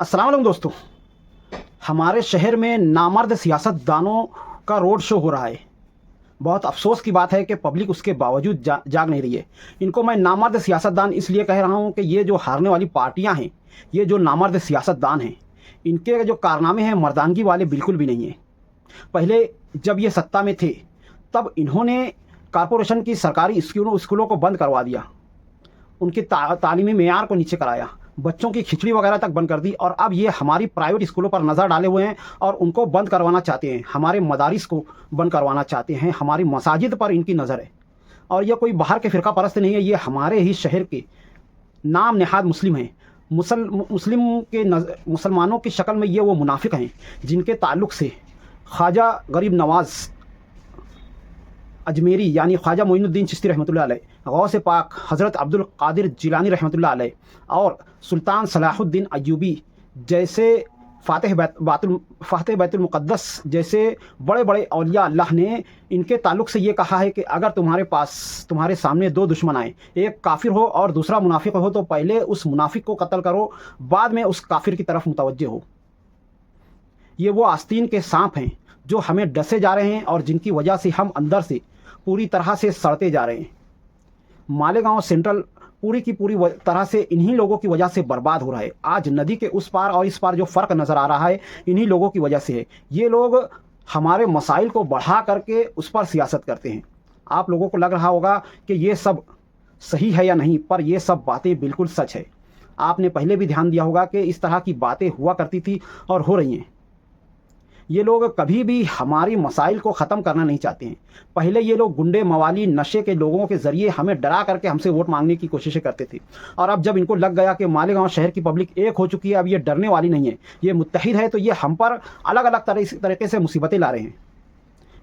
अस्सलाम वालेकुम दोस्तों। हमारे शहर में नामर्द सियासतदानों का रोड शो हो रहा है। बहुत अफसोस की बात है कि पब्लिक उसके बावजूद जाग नहीं रही है। इनको मैं नामर्द सियासतदान इसलिए कह रहा हूं कि ये जो हारने वाली पार्टियां हैं, ये जो नामर्द सियासतदान हैं, इनके जो कारनामे हैं मर्दानगी वाले बिल्कुल भी नहीं हैं। पहले जब ये सत्ता में थे तब इन्होंने कॉरपोरेशन की सरकारी स्कूलों को बंद करवा दिया, उनकी तालीमी मेयार को नीचे कराया, बच्चों की खिचड़ी वगैरह तक बंद कर दी। और अब ये हमारी प्राइवेट स्कूलों पर नज़र डाले हुए हैं और उनको बंद करवाना चाहते हैं, हमारे मदारिस को बंद करवाना चाहते हैं, हमारी मसाजिद पर इनकी नज़र है। और ये कोई बाहर के फ़िरका परस्त नहीं है, ये हमारे ही शहर के नाम नेहाद मुस्लिम हैं। मुसलमानों की शक्ल में ये वो मुनाफिक हैं जिनके ताल्लुक़ से ख्वाजा गरीब नवाज़ अजमेरी यानी ख्वाजा मोइनुद्दीन चिश्ती रहमतुल्लाह अलैह, गौस पाक हज़रत अब्दुल कादिर जिलानी रहमतुल्लाह अलैह और सुल्तान सलाहुद्दीन अय्यूबी जैसे फ़ातिह बैतुल मुक़द्दस जैसे बड़े बड़े औलिया अल्लाह ने इनके ताल्लुक़ से ये कहा है कि अगर तुम्हारे सामने दो दुश्मन आए, एक काफिर हो और दूसरा मुनाफिक हो, तो पहले उस मुनाफिक को कत्ल करो, बाद में उस काफिर की तरफ मुतवज्जे हो। ये वो आस्तीन के सांप हैं जो हमें डसे जा रहे हैं और जिनकी वजह से हम अंदर से पूरी तरह से सड़ते जा रहे हैं। मालेगांव सेंट्रल पूरी की पूरी तरह से इन्हीं लोगों की वजह से बर्बाद हो रहा है। आज नदी के उस पार और इस पार जो फ़र्क नज़र आ रहा है, इन्हीं लोगों की वजह से है। ये लोग हमारे मसाइल को बढ़ा करके उस पर सियासत करते हैं। आप लोगों को लग रहा होगा कि ये सब सही है या नहीं, पर ये सब बातें बिल्कुल सच है। आपने पहले भी ध्यान दिया होगा कि इस तरह की बातें हुआ करती थी और हो रही हैं। ये लोग कभी भी हमारी मसाइल को ख़त्म करना नहीं चाहते हैं। पहले ये लोग गुंडे मवाली नशे के लोगों के ज़रिए हमें डरा करके हमसे वोट मांगने की कोशिशें करते थे, और अब जब इनको लग गया कि मालेगांव शहर की पब्लिक एक हो चुकी है, अब ये डरने वाली नहीं है, ये मुत्तहिद है, तो ये हम पर अलग अलग तरीके से मुसीबतें ला रहे हैं।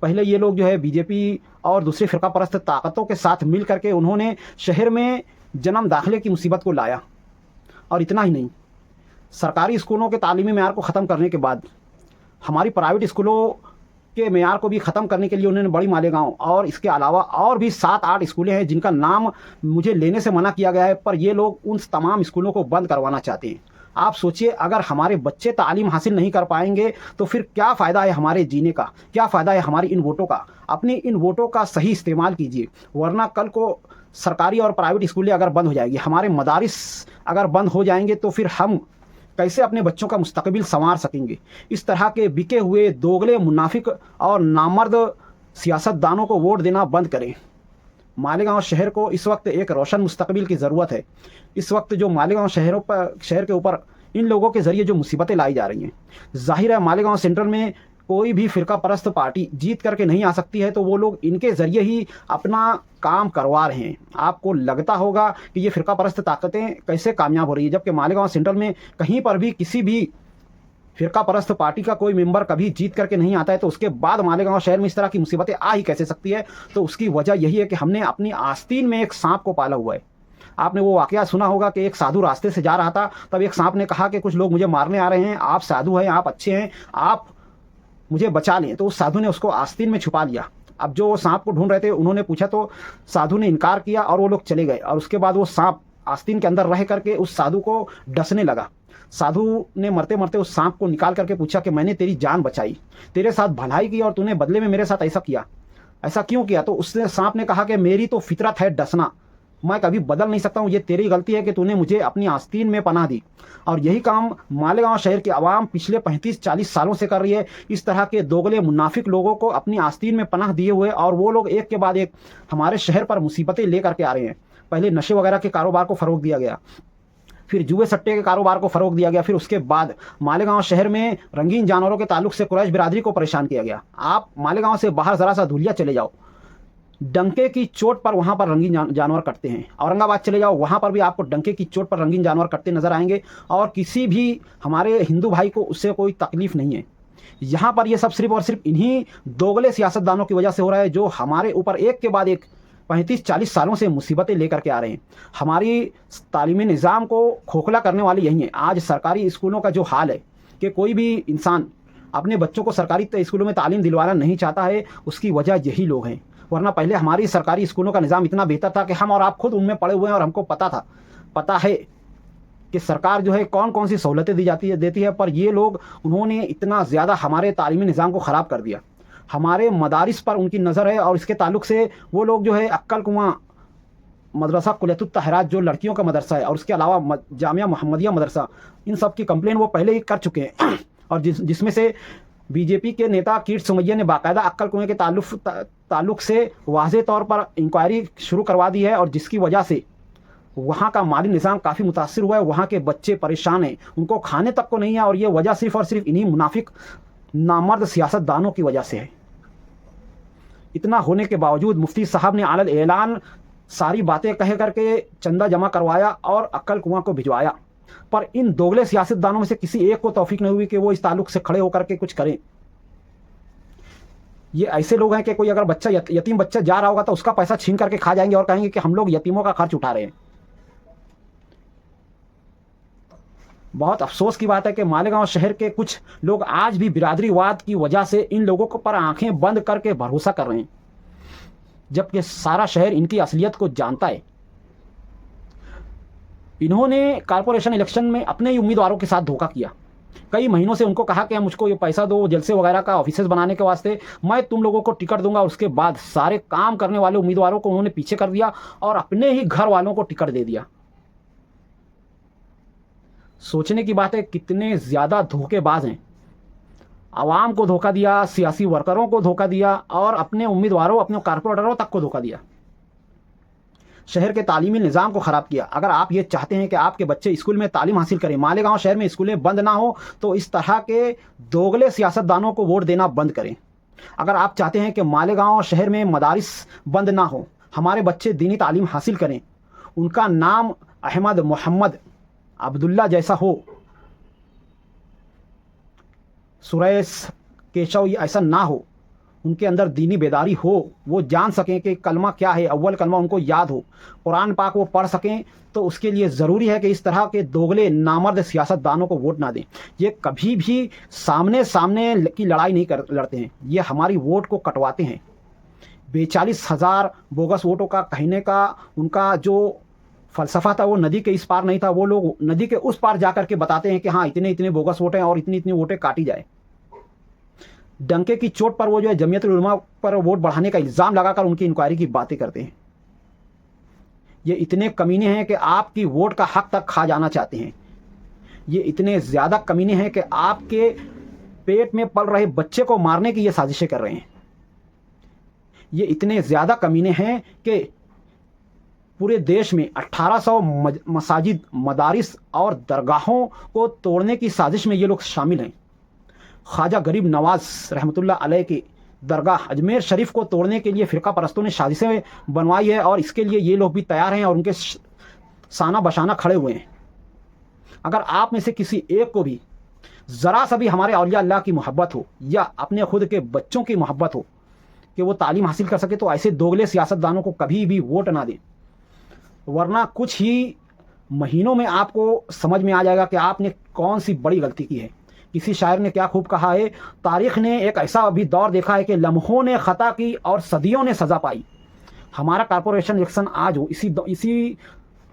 पहले ये लोग जो है बीजेपी और दूसरी फ़िरका परस्त ताकतों के साथ मिल करके उन्होंने शहर में जन्म दाखिले की मुसीबत को लाया। और इतना ही नहीं, सरकारी स्कूलों के तालीमी मेयार को ख़त्म करने के बाद हमारी प्राइवेट स्कूलों के मेयार को भी ख़त्म करने के लिए उन्होंने बड़ी मालेगांव और इसके अलावा और भी 7-8 स्कूलें हैं जिनका नाम मुझे लेने से मना किया गया है, पर ये लोग उन तमाम स्कूलों को बंद करवाना चाहते हैं। आप सोचिए, अगर हमारे बच्चे तालीम हासिल नहीं कर पाएंगे तो फिर क्या फ़ायदा है हमारे जीने का, क्या फ़ायदा है हमारी इन वोटों का। अपनी इन वोटों का सही इस्तेमाल कीजिए, वरना कल को सरकारी और प्राइवेट स्कूलें अगर बंद हो जाएगी, हमारे मदारिस अगर बंद हो जाएंगे, तो फिर हम कैसे अपने बच्चों का मुस्तकबिल संवार सकेंगे। इस तरह के बिके हुए दोगले मुनाफिक और नामर्द सियासतदानों को वोट देना बंद करें। मालेगांव शहर को इस वक्त एक रोशन मुस्तकबिल की ज़रूरत है। इस वक्त जो मालेगांव शहर के ऊपर इन लोगों के ज़रिए जो मुसीबतें लाई जा रही हैं, जाहिर है मालेगांव सेंट्रल में कोई भी फ़िरका परस्त पार्टी जीत करके नहीं आ सकती है, तो वो लोग इनके ज़रिए ही अपना काम करवा रहे हैं। आपको लगता होगा कि ये फ़िरका परस्त ताकतें कैसे कामयाब हो रही है, जबकि मालेगांव सेंट्रल में कहीं पर भी किसी भी फ़िरका परस्त पार्टी का कोई मेंबर कभी जीत करके नहीं आता है, तो उसके बाद मालेगांव शहर में इस तरह की मुसीबतें आ ही कैसे सकती है। तो उसकी वजह यही है कि हमने अपनी आस्तीन में एक सांप को पाला हुआ है। आपने वो वाक़या सुना होगा कि एक साधु रास्ते से जा रहा था, तब एक सांप ने कहा कि कुछ लोग मुझे मारने आ रहे हैं, आप साधु हैं, आप अच्छे हैं, आप मुझे बचा लें। तो उस साधु ने उसको आस्तीन में छुपा लिया। अब जो वो सांप को ढूंढ रहे थे उन्होंने पूछा तो साधु ने इनकार किया और वो लोग चले गए, और उसके बाद वो सांप आस्तीन के अंदर रह करके उस साधु को डसने लगा। साधु ने मरते मरते उस सांप को निकाल करके पूछा कि मैंने तेरी जान बचाई, तेरे साथ भलाई की, और तूने बदले में मेरे साथ ऐसा किया, ऐसा क्यों किया? तो उसने सांप ने कहा कि मेरी तो फितरत है डसना, मैं कभी बदल नहीं सकता हूँ, ये तेरी गलती है कि तूने मुझे अपनी आस्तीन में पनाह दी। और यही काम मालेगांव शहर की आवाम पिछले 35-40 सालों से कर रही है। इस तरह के दोगले मुनाफिक लोगों को अपनी आस्तीन में पनाह दिए हुए, और वो लोग एक के बाद एक हमारे शहर पर मुसीबतें लेकर के आ रहे हैं। पहले नशे वगैरह के कारोबार को फ़रोग दिया गया, फिर जुए सट्टे के कारोबार को फ़रोग दिया गया, फिर उसके बाद मालेगांव शहर में रंगीन जानवरों के ताल्लुक से कुरैश बिरादरी को परेशान किया गया। आप मालेगांव से बाहर ज़रा सा धुलिया चले जाओ, डंके की चोट पर वहाँ पर रंगीन जानवर कटते हैं। औरंगाबाद चले जाओ, वहाँ पर भी आपको डंके की चोट पर रंगीन जानवर कटते नज़र आएंगे, और किसी भी हमारे हिंदू भाई को उससे कोई तकलीफ़ नहीं है। यहाँ पर ये सब सिर्फ़ और सिर्फ इन्हीं दोगले सियासतदानों की वजह से हो रहा है, जो हमारे ऊपर एक के बाद एक 35-40 सालों से मुसीबतें लेकर के आ रहे हैं। हमारी तालीमी निज़ाम को खोखला करने वाले यही हैं। आज सरकारी स्कूलों का जो हाल है कि कोई भी इंसान अपने बच्चों को सरकारी स्कूलों में तालीम दिलवाना नहीं चाहता है, उसकी वजह यही लोग हैं। वरना पहले हमारी सरकारी स्कूलों का निज़ाम इतना बेहतर था कि हम और आप खुद उनमें पढ़े हुए हैं और हमको पता है कि सरकार जो है कौन कौन सी सहूलतें दी जाती है देती है, पर ये लोग उन्होंने इतना ज़्यादा हमारे तालीमी निज़ाम को ख़राब कर दिया। हमारे मदारिस पर उनकी नज़र है और इसके ताल्लुक से वो लोग जो है अक्कल कुआं मदरसा कुलियतुत तहरात जो लड़कियों का मदरसा है और उसके अलावा जामिया मोहम्मदिया मदरसा, इन सब की कंप्लेन वो पहले ही कर चुके हैं और जिसमें से बीजेपी के नेता कीट सुमैया ने बाकायदा अक्कल कुएं के ताल्लुक से वाज़े तौर पर इंक्वायरी शुरू करवा दी है और जिसकी वजह से वहाँ का माली निज़ाम काफ़ी मुतासिर हुआ है। वहाँ के बच्चे परेशान हैं, उनको खाने तक को नहीं है और ये वजह सिर्फ़ और सिर्फ इन्हीं मुनाफिक नामर्द सियासतदानों की वजह से है। इतना होने के बावजूद मुफ्ती साहब ने आलल ऐलान सारी बातें कह करके चंदा जमा करवाया और अक्कल कुआं को भिजवाया, पर इन दोगले सियासतदानों में से किसी एक को तौफीक नहीं हुई कि वो इस ताल्लुक से खड़े होकर के कुछ करें। ये ऐसे लोग हैं कि कोई अगर बच्चा यतीम बच्चा जा रहा होगा तो उसका पैसा छीन करके खा जाएंगे और कहेंगे कि हम लोग यतीमों का खर्च उठा रहे हैं। बहुत अफसोस की बात है कि मालेगांव शहर के कुछ लोग आज भी बिरादरीवाद की वजह से इन लोगों को पर आंखें बंद करके भरोसा कर रहे हैं, जबकि सारा शहर इनकी असलियत को जानता है। इन्होंने कारपोरेशन इलेक्शन में अपने ही उम्मीदवारों के साथ धोखा किया। कई महीनों से उनको कहा कि मुझको ये पैसा दो जलसे वगैरह का ऑफिसेज बनाने के वास्ते, मैं तुम लोगों को टिकट दूंगा। उसके बाद सारे काम करने वाले उम्मीदवारों को उन्होंने पीछे कर दिया और अपने ही घर वालों को टिकट दे दिया। सोचने की बात है कितने ज़्यादा धोखेबाज हैं। आवाम को धोखा दिया, सियासी वर्करों को धोखा दिया और अपने उम्मीदवारों अपने कारपोरेटरों तक को धोखा दिया। शहर के तालीमी निज़ाम को ख़राब किया। अगर आप ये चाहते हैं कि आपके बच्चे स्कूल में तालीम हासिल करें, मालेगांव शहर में स्कूलें बंद ना हो, तो इस तरह के दोगले सियासतदानों को वोट देना बंद करें। अगर आप चाहते हैं कि मालेगांव शहर में मदारिस बंद ना हो, हमारे बच्चे दीनी तालीम हासिल करें, उनका नाम अहमद, मोहम्मद, अब्दुल्ला जैसा हो, सुरेश, केशव, ये ऐसा ना हो, उनके अंदर दीनी बेदारी हो, वो जान सकें कि कलमा क्या है, अव्वल कलमा उनको याद हो, कुरान पाक वो पढ़ सकें, तो उसके लिए ज़रूरी है कि इस तरह के दोगले नामर्द सियासतदानों को वोट ना दें। ये कभी भी सामने सामने की लड़ाई नहीं लड़ते हैं, ये हमारी वोट को कटवाते हैं। 42,000 बोगस वोटों का कहने का उनका जो फ़लसफ़ा था वो नदी के इस पार नहीं था, वो लोग नदी के उस पार जा कर के बताते हैं कि हाँ इतने इतने बोगस वोट हैं और इतनी इतनी वोटें काटी जाए। डंके की चोट पर वो जो है जमीयतुल उलमा पर वोट बढ़ाने का इल्ज़ाम लगाकर उनकी इंक्वायरी की बातें करते हैं। ये इतने कमीने हैं कि आपकी वोट का हक तक खा जाना चाहते हैं। ये इतने ज़्यादा कमीने हैं कि आपके पेट में पल रहे बच्चे को मारने की ये साजिशें कर रहे हैं। ये इतने ज़्यादा कमीने हैं कि पूरे देश में 1800 मसाजिद, मदारिस और दरगाहों को तोड़ने की साजिश में ये लोग शामिल हैं। ख्वाजा गरीब नवाज रहमतुल्लाह अलैह की दरगाह अजमेर शरीफ को तोड़ने के लिए फ़िरका परस्तों ने साजिशें बनवाई है और इसके लिए ये लोग भी तैयार हैं और उनके साना बशाना खड़े हुए हैं। अगर आप में से किसी एक को भी ज़रा सा भी हमारे औलिया अल्लाह की मोहब्बत हो या अपने खुद के बच्चों की मोहब्बत हो कि वो तालीम हासिल कर सके, तो ऐसे दोगले सियासतदानों को कभी भी वोट ना दें, वरना कुछ ही महीनों में आपको समझ में आ जाएगा कि आपने कौन सी बड़ी गलती की है। किसी शायर ने क्या खूब कहा है, तारीख़ ने एक ऐसा अभी दौर देखा है कि लम्हों ने ख़ता की और सदियों ने सज़ा पाई। हमारा कारपोरेशन इलेक्शन आज हो इसी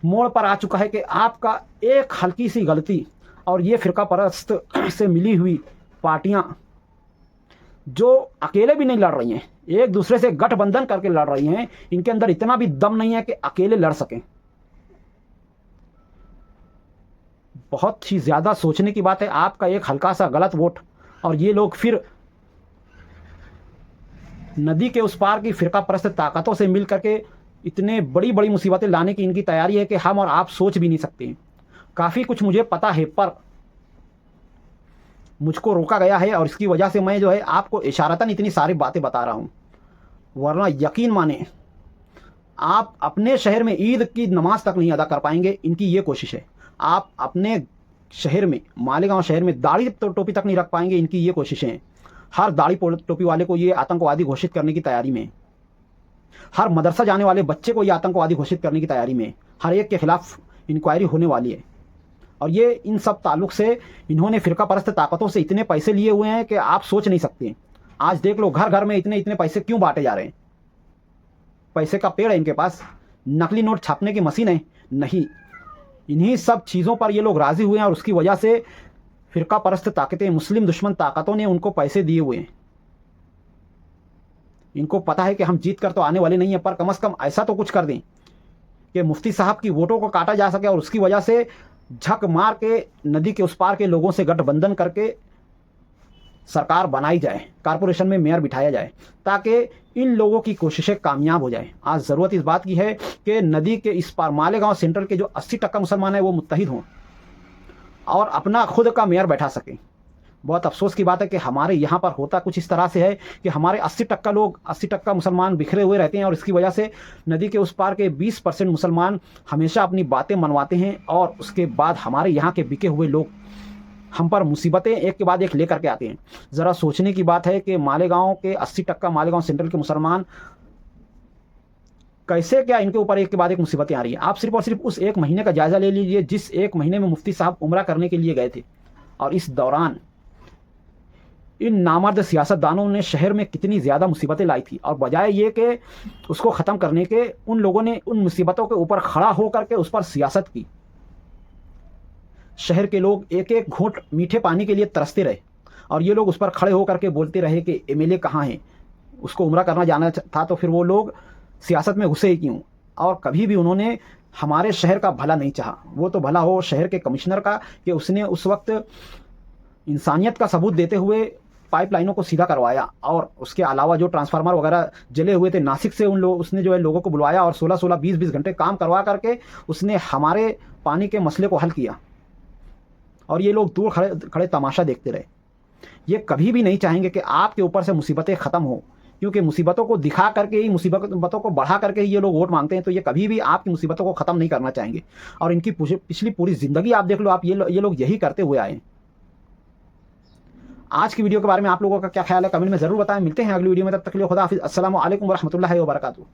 मोड़ पर आ चुका है कि आपका एक हल्की सी गलती और ये फ़िरका परस्त से मिली हुई पार्टियां जो अकेले भी नहीं लड़ रही हैं, एक दूसरे से गठबंधन करके लड़ रही हैं, इनके अंदर इतना भी दम नहीं है कि अकेले लड़ सकें। बहुत ही ज़्यादा सोचने की बात है। आपका एक हल्का सा गलत वोट और ये लोग फिर नदी के उस पार की फ़िरका परस्त ताकतों से मिल करके इतने बड़ी बड़ी मुसीबतें लाने की इनकी तैयारी है कि हम और आप सोच भी नहीं सकते। काफ़ी कुछ मुझे पता है, पर मुझको रोका गया है और इसकी वजह से मैं जो है आपको इशारतन इतनी सारी बातें बता रहा हूँ, वरना यकीन माने आप अपने शहर में ईद की नमाज तक नहीं अदा कर पाएंगे। इनकी ये कोशिश है। आप अपने शहर में, मालेगांव शहर में दाढ़ी टोपी तक नहीं रख पाएंगे। इनकी ये कोशिशें हैं। हर दाढ़ी टोपी वाले को ये आतंकवादी घोषित करने की तैयारी में, हर मदरसा जाने वाले बच्चे को ये आतंकवादी घोषित करने की तैयारी में, हर एक के खिलाफ इंक्वायरी होने वाली है। और ये इन सब ताल्लुक से इन्होंने फ़िरका परस्त ताकतों से इतने पैसे लिए हुए हैं कि आप सोच नहीं सकते। आज देख लो, घर घर में इतने इतने पैसे क्यों बांटे जा रहे हैं। पैसे का पेड़ है इनके पास, नकली नोट छापने की मशीन है नहीं। इन्हीं सब चीज़ों पर ये लोग राज़ी हुए हैं और उसकी वजह से फ़िरका परस्त ताकतें, मुस्लिम दुश्मन ताकतों ने उनको पैसे दिए हुए हैं। इनको पता है कि हम जीत कर तो आने वाले नहीं हैं, पर कम से कम ऐसा तो कुछ कर दें कि मुफ्ती साहब की वोटों को काटा जा सके और उसकी वजह से झक मार के नदी के उस पार के लोगों से गठबंधन करके सरकार बनाई जाए, कारपोरेशन में मेयर बिठाया जाए, ताकि इन लोगों की कोशिशें कामयाब हो जाए। आज ज़रूरत इस बात की है कि नदी के इस पार मालेगांव सेंट्रल के जो 80% मुसलमान हैं वो मुत्तहिद हों और अपना खुद का मेयर बैठा सकें। बहुत अफसोस की बात है कि हमारे यहाँ पर होता कुछ इस तरह से है कि हमारे 80% लोग, 80% मुसलमान बिखरे हुए रहते हैं और इसकी वजह से नदी के उस पार के 20% मुसलमान हमेशा अपनी बातें मनवाते हैं और उसके बाद हमारे यहाँ के बिके हुए लोग हम पर मुसीबतें एक के बाद एक लेकर के आते हैं। ज़रा सोचने की बात है कि मालेगांव के 80% मालेगांव सेंट्रल के मुसलमान कैसे क्या इनके ऊपर एक के बाद एक मुसीबतें आ रही हैं। आप सिर्फ और सिर्फ उस एक महीने का जायज़ा ले लीजिए जिस एक महीने में मुफ्ती साहब उम्रा करने के लिए गए थे, और इस दौरान इन नामर्द सियासतदानों ने शहर में कितनी ज़्यादा मुसीबतें लाई थी, और बजाय ये कि उसको ख़त्म करने के उन लोगों ने उन मुसीबतों के ऊपर खड़ा हो करके उस पर सियासत की। शहर के लोग एक एक घूंट मीठे पानी के लिए तरसते रहे और ये लोग उस पर खड़े होकर के बोलते रहे कि एमएलए कहाँ हैं, उसको उम्रा करना जाना था तो फिर वो लोग सियासत में घुसे ही क्यों। और कभी भी उन्होंने हमारे शहर का भला नहीं चाहा। वो तो भला हो शहर के कमिश्नर का कि उसने उस वक्त इंसानियत का सबूत देते हुए पाइपलाइनों को सीधा करवाया, और उसके अलावा जो ट्रांसफार्मर वगैरह जले हुए थे नासिक से उसने जो है लोगों को बुलवाया और 16-16, 20-20 घंटे काम करवा करके उसने हमारे पानी के मसले को हल किया, और ये लोग दूर खड़े खड़े तमाशा देखते रहे। ये कभी भी नहीं चाहेंगे कि आपके ऊपर से मुसीबतें ख़त्म हो, क्योंकि मुसीबतों को दिखा करके ही, मुसीबतों को बढ़ा करके ही ये लोग वोट मांगते हैं। तो ये कभी भी आपकी मुसीबतों को ख़त्म नहीं करना चाहेंगे, और इनकी पिछली पूरी ज़िंदगी आप देख लो, आप ये लोग यही करते हुए आए। आज की वीडियो के बारे में आप लोगों का क्या ख्याल है कमेंट में ज़रूर बताएं। मिलते हैं अगली वीडियो में, तब तक के लिए खुदा हाफिज़। अस्सलामु अलैकुम व रहमतुल्लाहि व बरकातुहू।